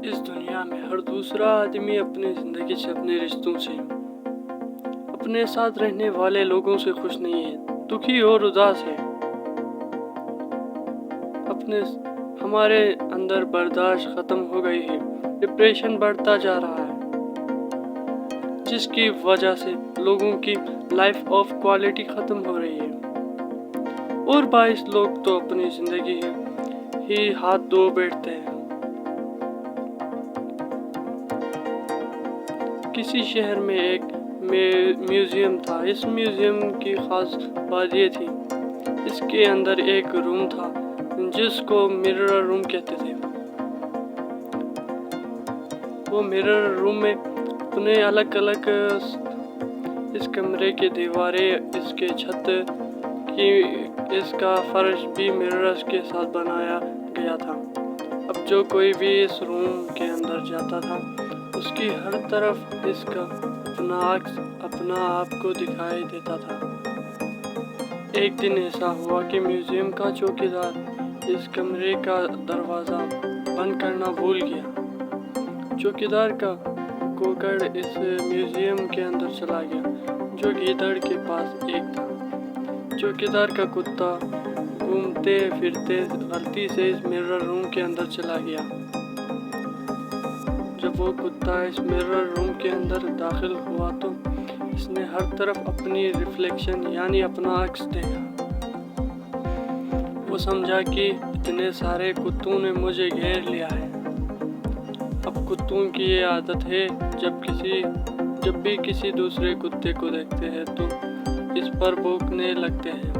इस दुनिया में हर दूसरा आदमी अपनी ज़िंदगी से, अपने रिश्तों से, अपने साथ रहने वाले लोगों से खुश नहीं है, दुखी और उदास है। हमारे अंदर बर्दाश्त ख़त्म हो गई है, डिप्रेशन बढ़ता जा रहा है, जिसकी वजह से लोगों की लाइफ ऑफ क्वालिटी ख़त्म हो रही है। और 22 लोग तो अपनी ज़िंदगी ही हाथ धो बैठते हैं। किसी शहर में एक म्यूज़ियम था। इस म्यूज़ियम की ख़ास बात ये थी, इसके अंदर एक रूम था जिसको मिरर रूम कहते थे। वो मिरर रूम में उन्हें अलग अलग इस कमरे की दीवारें, इसके छत की, इसका फर्श भी मिरर्स के साथ बनाया गया था। अब जो कोई भी इस रूम के अंदर जाता था, उसकी हर तरफ इसका अपना आप को दिखाई देता था। एक दिन ऐसा हुआ कि म्यूज़ियम का चौकीदार इस कमरे का दरवाज़ा बंद करना भूल गया। चौकीदार का कोकर इस म्यूज़ियम के अंदर चला गया, जो गीदड़ के पास एक था। चौकीदार का कुत्ता घूमते फिरते गलती से इस मिरर रूम के अंदर चला गया। जब वो कुत्ता इस मिरर रूम के अंदर दाखिल हुआ तो इसने हर तरफ अपनी रिफ्लेक्शन यानी अपना अक्स देखा। वो समझा कि इतने सारे कुत्तों ने मुझे घेर लिया है। अब कुत्तों की ये आदत है, जब भी किसी दूसरे कुत्ते को देखते हैं तो इस पर भौंकने लगते हैं।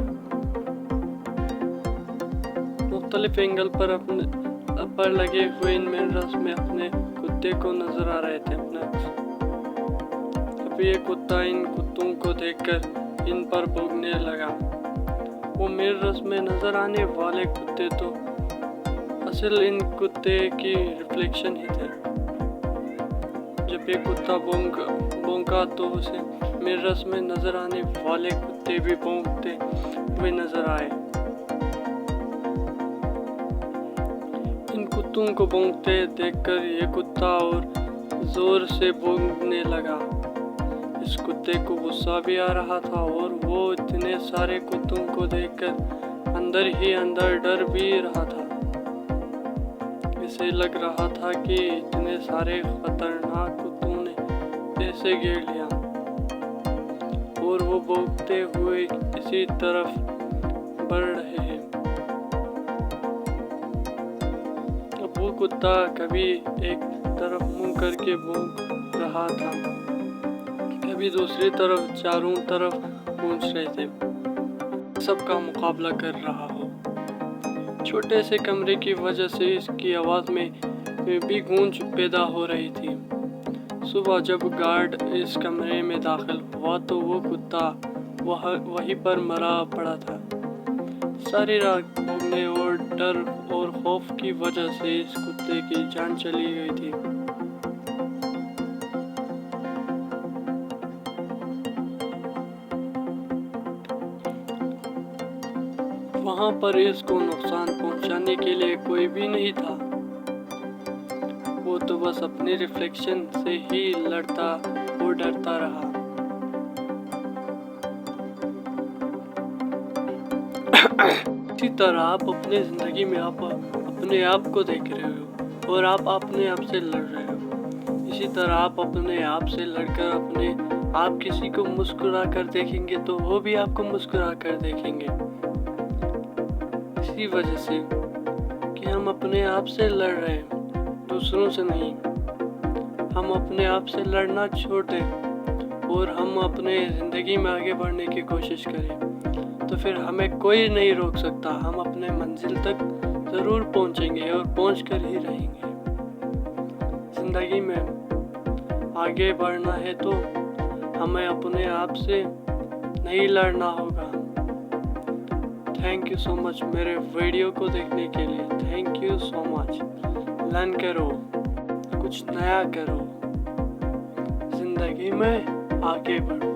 मुख्तलिफ एंगल पर लगे हुए इन मिरर्स में अपने कुत्ते को नजर आ रहे थे अपने। अब ये कुत्ता इन कुत्तों को देखकर इन पर भौंकने लगा। वो मिरर्स में नजर आने वाले कुत्ते तो असल इन कुत्ते की रिफ्लेक्शन ही थे। जब ये कुत्ता भौंका तो उसे मिरर्स में नजर आने वाले कुत्ते भी भौंकते हुए नजर आए। इन कुत्तों को भौंकते देखकर ये कुत्ता और जोर से भौंकने लगा। इस कुत्ते को गुस्सा भी आ रहा था और वो इतने सारे कुत्तों को देखकर अंदर ही अंदर डर भी रहा था। इसे लग रहा था कि इतने सारे खतरनाक कुत्तों ने इसे घेर लिया और वो भौंकते हुए इसी तरफ बढ़ रहे हैं। अब वो कुत्ता कभी एक तरफ मुंह करके भौंक रहा था, कभी दूसरी तरफ, चारों तरफ गूंज रहे थे, सबका मुकाबला कर रहा हो। छोटे से कमरे की वजह से इसकी आवाज़ में भी गूंज पैदा हो रही थी। सुबह जब गार्ड इस कमरे में दाखिल हुआ तो वो कुत्ता वहीं पर मरा पड़ा था। सारी रात भौंकने और डर और खौफ की वजह से इस कुत्ते की जान चली गई थी। वहां पर इसको नुकसान पहुंचाने के लिए कोई भी नहीं था। वो तो बस अपने रिफ्लेक्शन से ही लड़ता और डरता रहा। इसी तरह आप अपने ज़िंदगी में आप अपने आप को देख रहे हो और आप अपने आप से लड़ रहे हो। इसी तरह आप अपने आप से लड़कर आप किसी को मुस्कुरा कर देखेंगे तो वो भी आपको मुस्कुरा कर देखेंगे। इसी वजह से कि हम अपने आप से लड़ रहे हैं, दूसरों से नहीं। हम अपने आप से लड़ना छोड़ दें और हम अपने ज़िंदगी में आगे बढ़ने की कोशिश करें, तो फिर हमें कोई नहीं रोक सकता। हम अपने मंजिल तक ज़रूर पहुंचेंगे और पहुंच कर ही रहेंगे। ज़िंदगी में आगे बढ़ना है तो हमें अपने आप से नहीं लड़ना होगा। थैंक यू सो मच मेरे वीडियो को देखने के लिए। Thank you so much. Learn करो, कुछ नया करो, ज़िंदगी में आगे बढ़ो।